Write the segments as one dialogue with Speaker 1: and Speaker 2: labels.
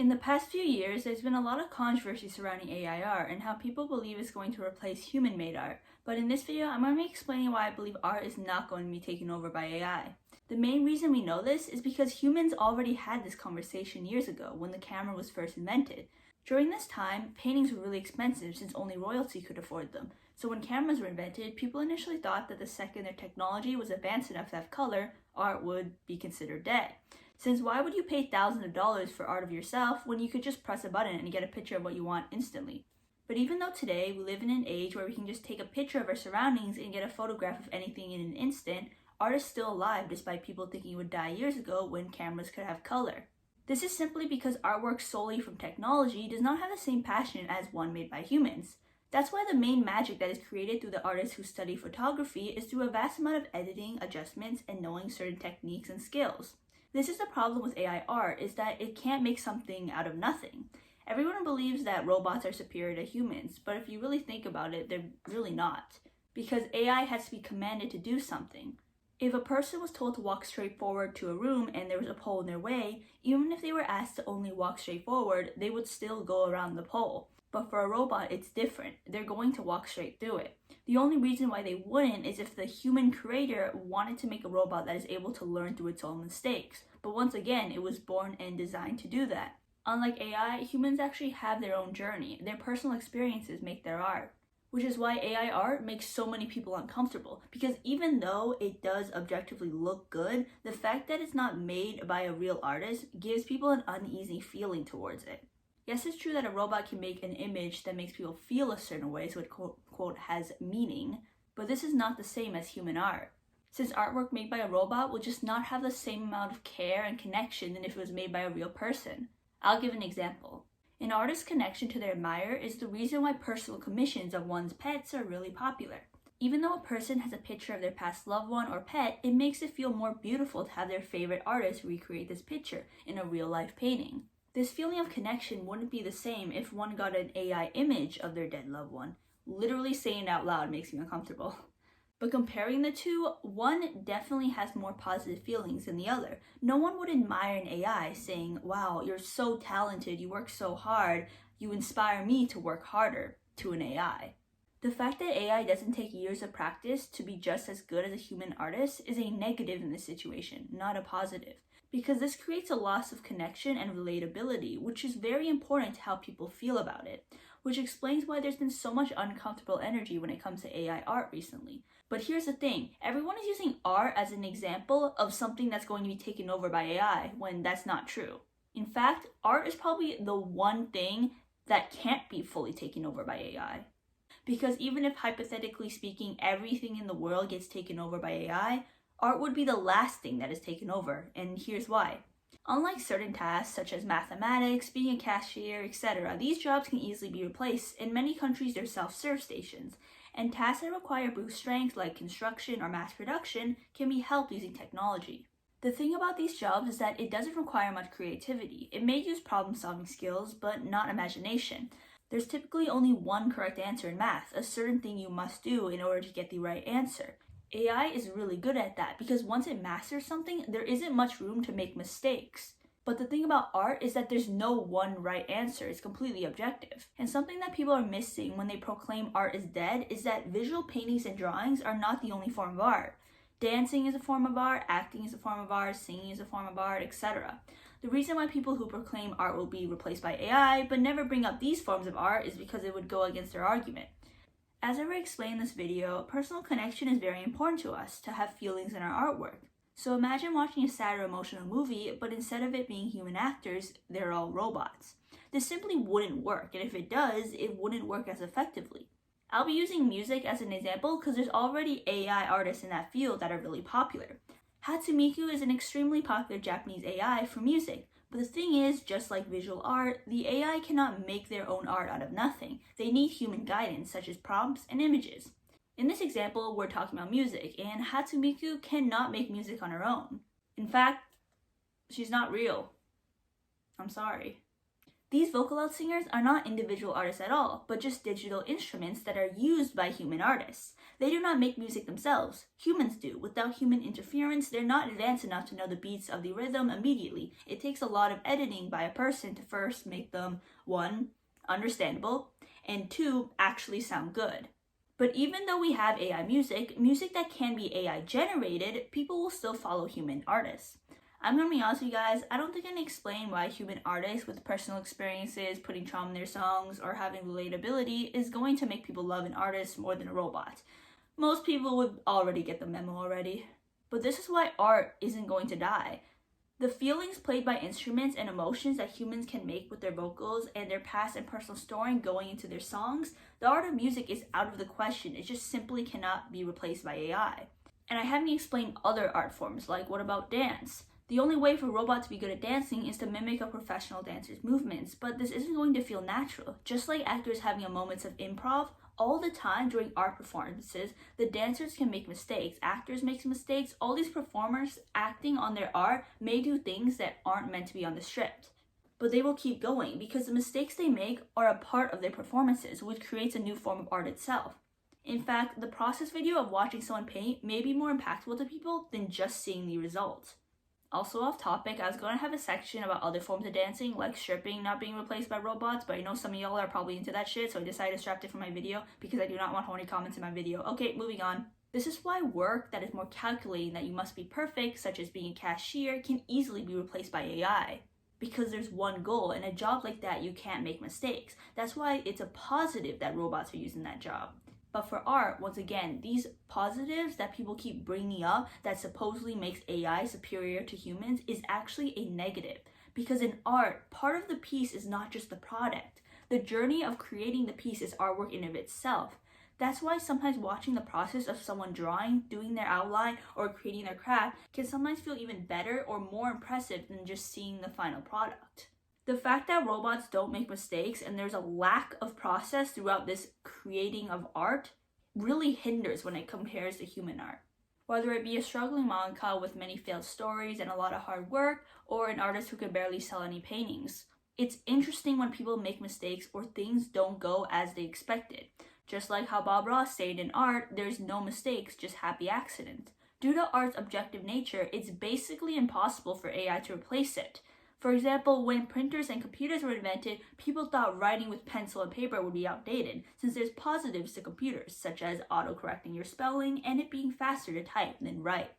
Speaker 1: In the past few years, there's been a lot of controversy surrounding AI art and how people believe it's going to replace human-made art. But in this video, I'm going to be explaining why I believe art is not going to be taken over by AI. The main reason we know this is because humans already had this conversation years ago when the camera was first invented. During this time, paintings were really expensive since only royalty could afford them. So when cameras were invented, people initially thought that the second their technology was advanced enough to have color, art would be considered dead. Since why would you pay thousands of dollars for art of yourself when you could just press a button and get a picture of what you want instantly? But even though today we live in an age where we can just take a picture of our surroundings and get a photograph of anything in an instant, art is still alive despite people thinking it would die years ago when cameras could have color. This is simply because artwork solely from technology does not have the same passion as one made by humans. That's why the main magic that is created through the artists who study photography is through a vast amount of editing, adjustments, and knowing certain techniques and skills. This is the problem with AI art, is that it can't make something out of nothing. Everyone believes that robots are superior to humans, but if you really think about it, they're really not. Because AI has to be commanded to do something. If a person was told to walk straight forward to a room and there was a pole in their way, even if they were asked to only walk straight forward, they would still go around the pole. But for a robot, it's different. They're going to walk straight through it. The only reason why they wouldn't is if the human creator wanted to make a robot that is able to learn through its own mistakes. But once again, it was born and designed to do that. Unlike AI, humans actually have their own journey. Their personal experiences make their art. Which is why AI art makes so many people uncomfortable. Because even though it does objectively look good, the fact that it's not made by a real artist gives people an uneasy feeling towards it. Yes, it's true that a robot can make an image that makes people feel a certain way, so it quote has meaning, but this is not the same as human art. Since artwork made by a robot will just not have the same amount of care and connection than if it was made by a real person. I'll give an example. An artist's connection to their admirer is the reason why personal commissions of one's pets are really popular. Even though a person has a picture of their past loved one or pet, it makes it feel more beautiful to have their favorite artist recreate this picture in a real-life painting. This feeling of connection wouldn't be the same if one got an AI image of their dead loved one. Literally saying it out loud makes me uncomfortable. But comparing the two, one definitely has more positive feelings than the other. No one would admire an AI saying, "Wow, you're so talented, you work so hard, you inspire me to work harder," to an AI. The fact that AI doesn't take years of practice to be just as good as a human artist is a negative in this situation, not a positive. Because this creates a loss of connection and relatability, which is very important to how people feel about it, which explains why there's been so much uncomfortable energy when it comes to AI art recently. But here's the thing, everyone is using art as an example of something that's going to be taken over by AI, when that's not true. In fact, art is probably the one thing that can't be fully taken over by AI. Because even if, hypothetically speaking, everything in the world gets taken over by AI, art would be the last thing that is taken over, and here's why. Unlike certain tasks such as mathematics, being a cashier, etc., these jobs can easily be replaced. In many countries, they're self-serve stations, and tasks that require brute strength like construction or mass production can be helped using technology. The thing about these jobs is that it doesn't require much creativity. It may use problem-solving skills, but not imagination. There's typically only one correct answer in math, a certain thing you must do in order to get the right answer. AI is really good at that because once it masters something, there isn't much room to make mistakes. But the thing about art is that there's no one right answer, it's completely objective. And something that people are missing when they proclaim art is dead is that visual paintings and drawings are not the only form of art. Dancing is a form of art, acting is a form of art, singing is a form of art, etc. The reason why people who proclaim art will be replaced by AI but never bring up these forms of art is because it would go against their argument. As I already explained in this video, personal connection is very important to us to have feelings in our artwork. So imagine watching a sad or emotional movie, but instead of it being human actors, they're all robots. This simply wouldn't work, and if it does, it wouldn't work as effectively. I'll be using music as an example because there's already AI artists in that field that are really popular. Hatsumiku is an extremely popular Japanese AI for music. But the thing is, just like visual art, the AI cannot make their own art out of nothing. They need human guidance, such as prompts and images. In this example, we're talking about music, and Hatsumiku cannot make music on her own. In fact, she's not real. I'm sorry. These vocal out singers are not individual artists at all, but just digital instruments that are used by human artists. They do not make music themselves. Humans do. Without human interference, they're not advanced enough to know the beats of the rhythm immediately. It takes a lot of editing by a person to first make them, 1, understandable, and 2, actually sound good. But even though we have AI music that can be AI generated, people will still follow human artists. I'm gonna be honest with you guys, I don't think I can explain why human artists with personal experiences, putting trauma in their songs, or having relatability is going to make people love an artist more than a robot. Most people would already get the memo already. But this is why art isn't going to die. The feelings played by instruments and emotions that humans can make with their vocals and their past and personal story going into their songs, the art of music is out of the question. It just simply cannot be replaced by AI. And I haven't explained other art forms, like what about dance? The only way for a robot to be good at dancing is to mimic a professional dancer's movements, but this isn't going to feel natural. Just like actors having a moments of improv, all the time during art performances, the dancers can make mistakes, actors make mistakes, all these performers acting on their art may do things that aren't meant to be on the script. But they will keep going because the mistakes they make are a part of their performances, which creates a new form of art itself. In fact, the process video of watching someone paint may be more impactful to people than just seeing the results. Also off topic, I was going to have a section about other forms of dancing, like stripping not being replaced by robots, but I know some of y'all are probably into that shit, so I decided to scrap it from my video because I do not want horny comments in my video. Okay, moving on. This is why work that is more calculating that you must be perfect, such as being a cashier, can easily be replaced by AI. Because there's one goal, and a job like that you can't make mistakes. That's why it's a positive that robots are using that job. But for art, once again, these positives that people keep bringing up that supposedly makes AI superior to humans is actually a negative. Because in art, part of the piece is not just the product. The journey of creating the piece is artwork in of itself. That's why sometimes watching the process of someone drawing, doing their outline, or creating their craft can sometimes feel even better or more impressive than just seeing the final product. The fact that robots don't make mistakes and there's a lack of process throughout this creating of art really hinders when it compares to human art. Whether it be a struggling mangaka with many failed stories and a lot of hard work, or an artist who can barely sell any paintings. It's interesting when people make mistakes or things don't go as they expected. Just like how Bob Ross stated in art, there's no mistakes, just happy accidents. Due to art's objective nature, it's basically impossible for AI to replace it. For example, when printers and computers were invented, people thought writing with pencil and paper would be outdated, since there's positives to computers, such as auto-correcting your spelling and it being faster to type than write.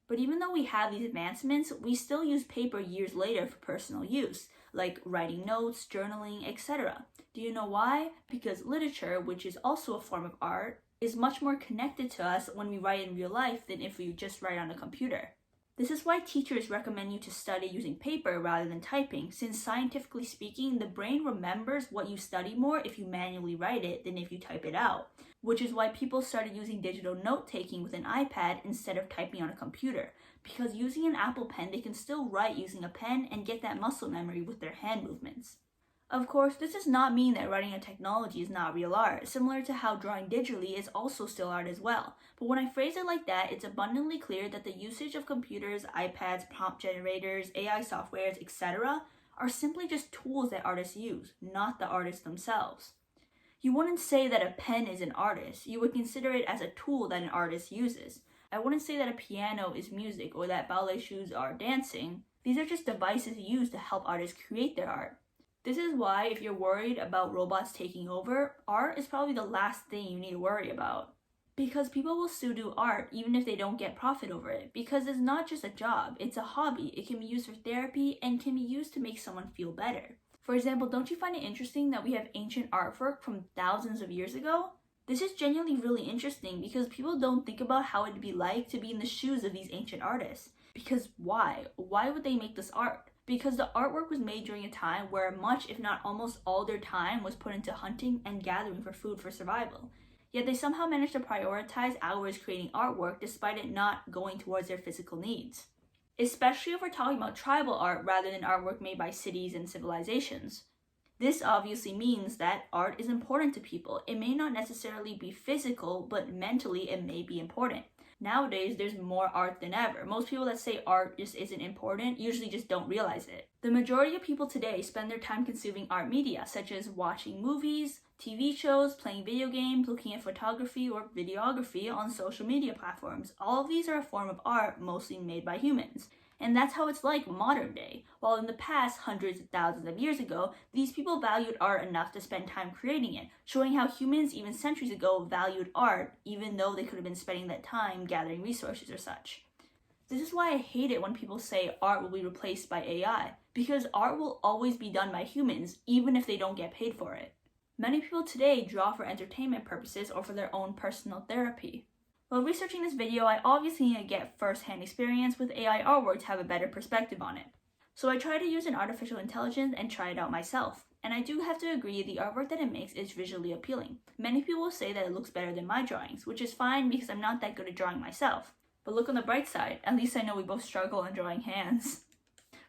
Speaker 1: But even though we have these advancements, we still use paper years later for personal use, like writing notes, journaling, etc. Do you know why? Because literature, which is also a form of art, is much more connected to us when we write in real life than if we just write on a computer. This is why teachers recommend you to study using paper rather than typing, since scientifically speaking, the brain remembers what you study more if you manually write it than if you type it out. Which is why people started using digital note-taking with an iPad instead of typing on a computer. Because using an Apple Pen, they can still write using a pen and get that muscle memory with their hand movements. Of course, this does not mean that writing a technology is not real art, similar to how drawing digitally is also still art as well. But when I phrase it like that, it's abundantly clear that the usage of computers, iPads, prompt generators, AI softwares, etc. are simply just tools that artists use, not the artists themselves. You wouldn't say that a pen is an artist, you would consider it as a tool that an artist uses. I wouldn't say that a piano is music or that ballet shoes are dancing. These are just devices used to help artists create their art. This is why if you're worried about robots taking over, art is probably the last thing you need to worry about. Because people will still do art even if they don't get profit over it. Because it's not just a job, it's a hobby. It can be used for therapy and can be used to make someone feel better. For example, don't you find it interesting that we have ancient artwork from thousands of years ago? This is genuinely really interesting because people don't think about how it'd be like to be in the shoes of these ancient artists. Because why? Why would they make this art? Because the artwork was made during a time where much, if not almost all their time was put into hunting and gathering for food for survival. Yet they somehow managed to prioritize hours creating artwork despite it not going towards their physical needs. Especially if we're talking about tribal art rather than artwork made by cities and civilizations. This obviously means that art is important to people. It may not necessarily be physical, but mentally it may be important. Nowadays, there's more art than ever. Most people that say art just isn't important usually just don't realize it. The majority of people today spend their time consuming art media, such as watching movies, TV shows, playing video games, looking at photography or videography on social media platforms. All of these are a form of art mostly made by humans. And that's how it's like modern day. While in the past, hundreds of thousands of years ago, these people valued art enough to spend time creating it, showing how humans even centuries ago valued art, even though they could have been spending that time gathering resources or such. This is why I hate it when people say art will be replaced by AI, because art will always be done by humans, even if they don't get paid for it. Many people today draw for entertainment purposes or for their own personal therapy. While researching this video, I obviously need to get first-hand experience with AI artwork to have a better perspective on it. So I tried to use an artificial intelligence and try it out myself. And I do have to agree the artwork that it makes is visually appealing. Many people will say that it looks better than my drawings, which is fine because I'm not that good at drawing myself. But look on the bright side, at least I know we both struggle on drawing hands.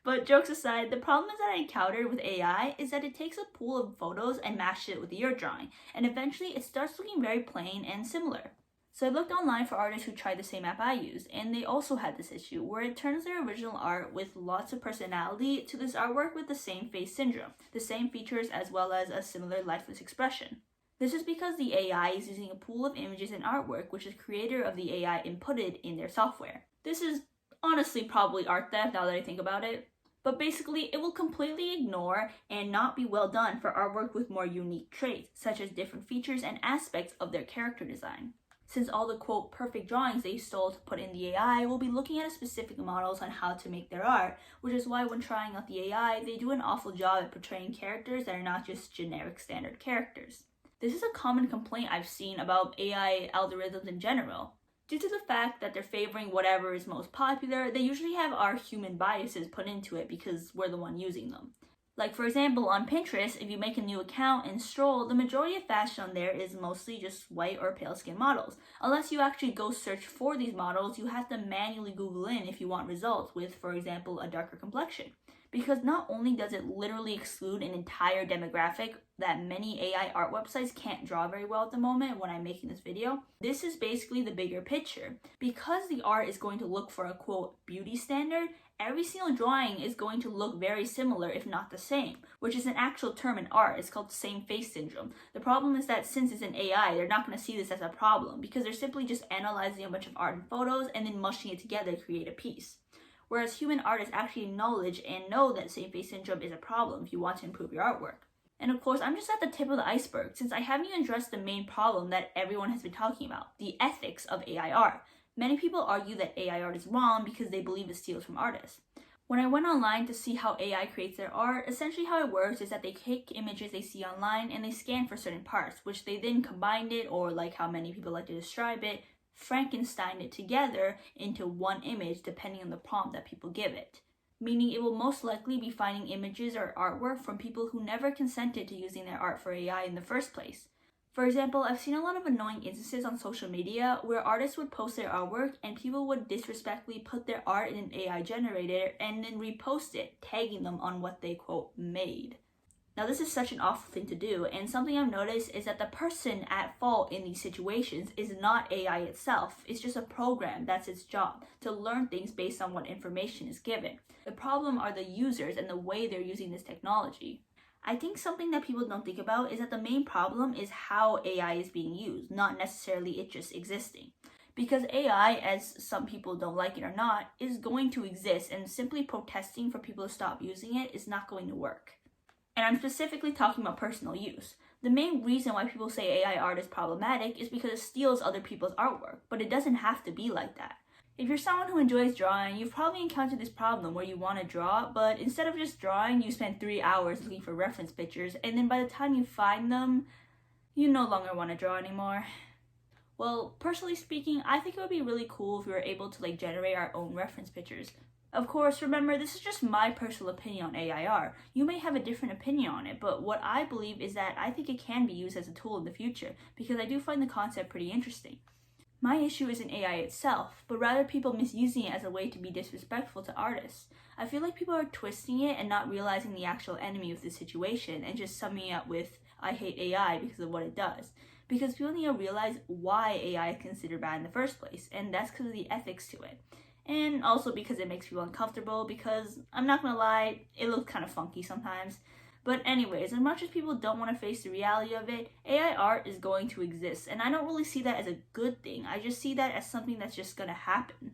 Speaker 1: But jokes aside, the problem that I encountered with AI is that it takes a pool of photos and mashes it with your drawing, and eventually it starts looking very plain and similar. So I looked online for artists who tried the same app I used, and they also had this issue, where it turns their original art with lots of personality to this artwork with the same face syndrome, the same features as well as a similar lifeless expression. This is because the AI is using a pool of images and artwork which the creator of the AI inputted in their software. This is honestly probably art theft now that I think about it. But basically, it will completely ignore and not be well done for artwork with more unique traits, such as different features and aspects of their character design. Since all the quote perfect drawings they stole to put in the AI will be looking at specific models on how to make their art, which is why when trying out the AI, they do an awful job at portraying characters that are not just generic standard characters. This is a common complaint I've seen about AI algorithms in general. Due to the fact that they're favoring whatever is most popular, they usually have our human biases put into it because we're the one using them. Like for example, on Pinterest, if you make a new account and stroll, the majority of fashion on there is mostly just white or pale skin models. Unless you actually go search for these models, you have to manually Google in if you want results with, for example, a darker complexion. Because not only does it literally exclude an entire demographic that many AI art websites can't draw very well at the moment when I'm making this video, this is basically the bigger picture. Because the art is going to look for a quote beauty standard, every single drawing is going to look very similar if not the same, which is an actual term in art. It's called same face syndrome. The problem is that since it's an AI, they're not going to see this as a problem because they're simply just analyzing a bunch of art and photos and then mushing it together to create a piece. Whereas human artists actually acknowledge and know that same face syndrome is a problem if you want to improve your artwork. And of course, I'm just at the tip of the iceberg since I haven't even addressed the main problem that everyone has been talking about, the ethics of AI art. Many people argue that AI art is wrong because they believe it steals from artists. When I went online to see how AI creates their art, essentially how it works is that they take images they see online and they scan for certain parts, which they then combine it, or like how many people like to describe it, Frankenstein it together into one image depending on the prompt that people give it. Meaning it will most likely be finding images or artwork from people who never consented to using their art for AI in the first place. For example, I've seen a lot of annoying instances on social media where artists would post their artwork and people would disrespectfully put their art in an AI generator and then repost it, tagging them on what they quote made. Now this is such an awful thing to do, and something I've noticed is that the person at fault in these situations is not AI itself. It's just a program that's its job, to learn things based on what information is given. The problem are the users and the way they're using this technology. I think something that people don't think about is that the main problem is how AI is being used, not necessarily it just existing. Because AI, as some people don't like it or not, is going to exist, and simply protesting for people to stop using it is not going to work. And I'm specifically talking about personal use. The main reason why people say AI art is problematic is because it steals other people's artwork, but it doesn't have to be like that. If you're someone who enjoys drawing, you've probably encountered this problem where you want to draw, but instead of just drawing, you spend 3 hours looking for reference pictures, and then by the time you find them, you no longer want to draw anymore. Well, personally speaking, I think it would be really cool if we were able to generate our own reference pictures. Of course, remember, this is just my personal opinion on AI art. You may have a different opinion on it, but what I believe is that I think it can be used as a tool in the future, because I do find the concept pretty interesting. My issue isn't AI itself, but rather people misusing it as a way to be disrespectful to artists. I feel like people are twisting it and not realizing the actual enemy of the situation and just summing it up with, I hate AI because of what it does. because people need to realize why AI is considered bad in the first place, and that's because of the ethics to it. And also because it makes people uncomfortable, because I'm not gonna lie, it looks kind of funky sometimes. But anyways, as much as people don't want to face the reality of it, AI art is going to exist, and I don't really see that as a good thing. I just see that as something that's just gonna happen.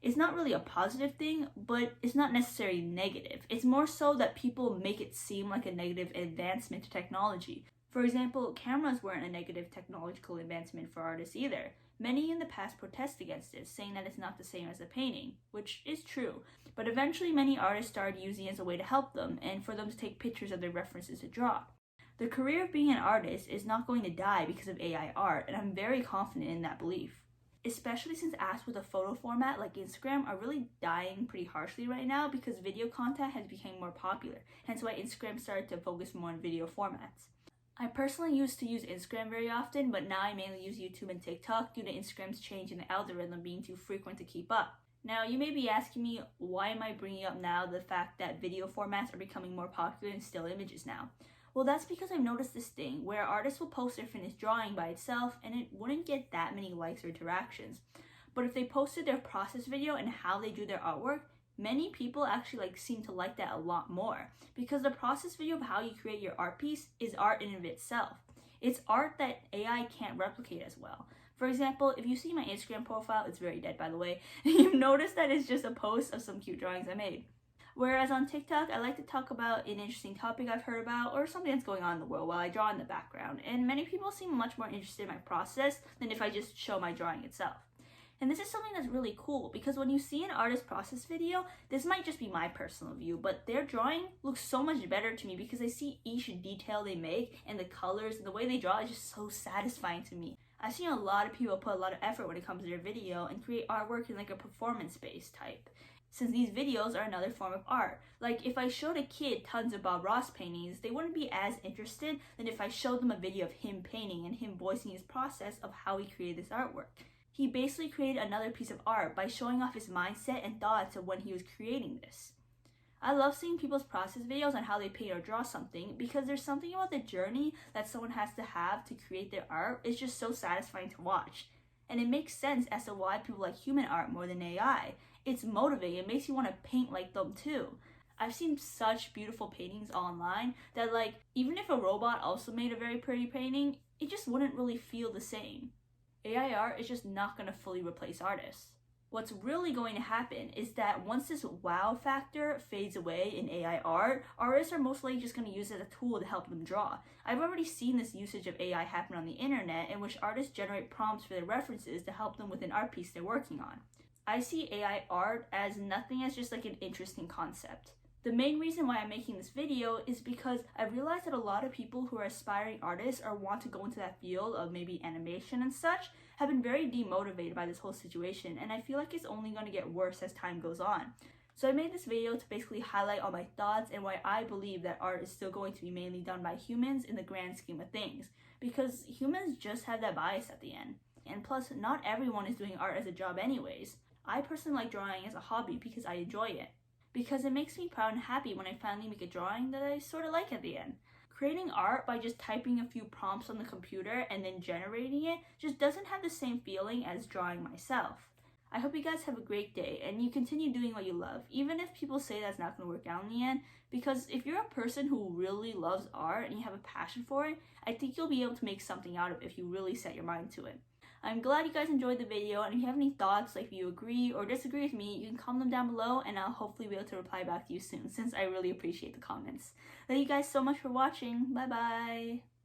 Speaker 1: It's not really a positive thing, but it's not necessarily negative. It's more so that people make it seem like a negative advancement to technology. For example, cameras weren't a negative technological advancement for artists either. Many in the past protest against it, saying that it's not the same as a painting, which is true. But eventually many artists started using it as a way to help them and for them to take pictures of their references to draw. The career of being an artist is not going to die because of AI art, and I'm very confident in that belief. Especially since apps with a photo format like Instagram are really dying pretty harshly right now because video content has become more popular, hence why Instagram started to focus more on video formats. I personally used to use Instagram very often, but now I mainly use YouTube and TikTok due to Instagram's change in the algorithm being too frequent to keep up. Now, you may be asking me, why am I bringing up now the fact that video formats are becoming more popular than still images now? Well, that's because I've noticed this thing where artists will post their finished drawing by itself and it wouldn't get that many likes or interactions. But if they posted their process video and how they do their artwork, many people actually seem to like that a lot more, because the process video of how you create your art piece is art in and of itself. It's art that AI can't replicate as well. For example, if you see my Instagram profile, it's very dead by the way, you've noticed that it's just a post of some cute drawings I made. Whereas on TikTok, I like to talk about an interesting topic I've heard about or something that's going on in the world while I draw in the background, and many people seem much more interested in my process than if I just show my drawing itself. And this is something that's really cool, because when you see an artist process video, this might just be my personal view, but their drawing looks so much better to me because I see each detail they make, and the colors and the way they draw is just so satisfying to me. I've seen a lot of people put a lot of effort when it comes to their video and create artwork in a performance-based type, since these videos are another form of art. If I showed a kid tons of Bob Ross paintings, they wouldn't be as interested than if I showed them a video of him painting and him voicing his process of how he created this artwork. He basically created another piece of art by showing off his mindset and thoughts of when he was creating this. I love seeing people's process videos on how they paint or draw something, because there's something about the journey that someone has to have to create their art. It's just so satisfying to watch. And it makes sense as to why people like human art more than AI. It's motivating, it makes you want to paint like them too. I've seen such beautiful paintings online that even if a robot also made a very pretty painting, it just wouldn't really feel the same. AI art is just not going to fully replace artists. What's really going to happen is that once this wow factor fades away in AI art, artists are most likely just going to use it as a tool to help them draw. I've already seen this usage of AI happen on the internet, in which artists generate prompts for their references to help them with an art piece they're working on. I see AI art as nothing as just an interesting concept. The main reason why I'm making this video is because I realized that a lot of people who are aspiring artists or want to go into that field of maybe animation and such have been very demotivated by this whole situation, and I feel like it's only going to get worse as time goes on. So I made this video to basically highlight all my thoughts and why I believe that art is still going to be mainly done by humans in the grand scheme of things, because humans just have that bias at the end. And plus, not everyone is doing art as a job anyways. I personally like drawing as a hobby because I enjoy it, because it makes me proud and happy when I finally make a drawing that I sort of like at the end. Creating art by just typing a few prompts on the computer and then generating it just doesn't have the same feeling as drawing myself. I hope you guys have a great day and you continue doing what you love, even if people say that's not going to work out in the end, because if you're a person who really loves art and you have a passion for it, I think you'll be able to make something out of it if you really set your mind to it. I'm glad you guys enjoyed the video, and if you have any thoughts, if you agree or disagree with me, you can comment them down below and I'll hopefully be able to reply back to you soon, since I really appreciate the comments. Thank you guys so much for watching. Bye bye!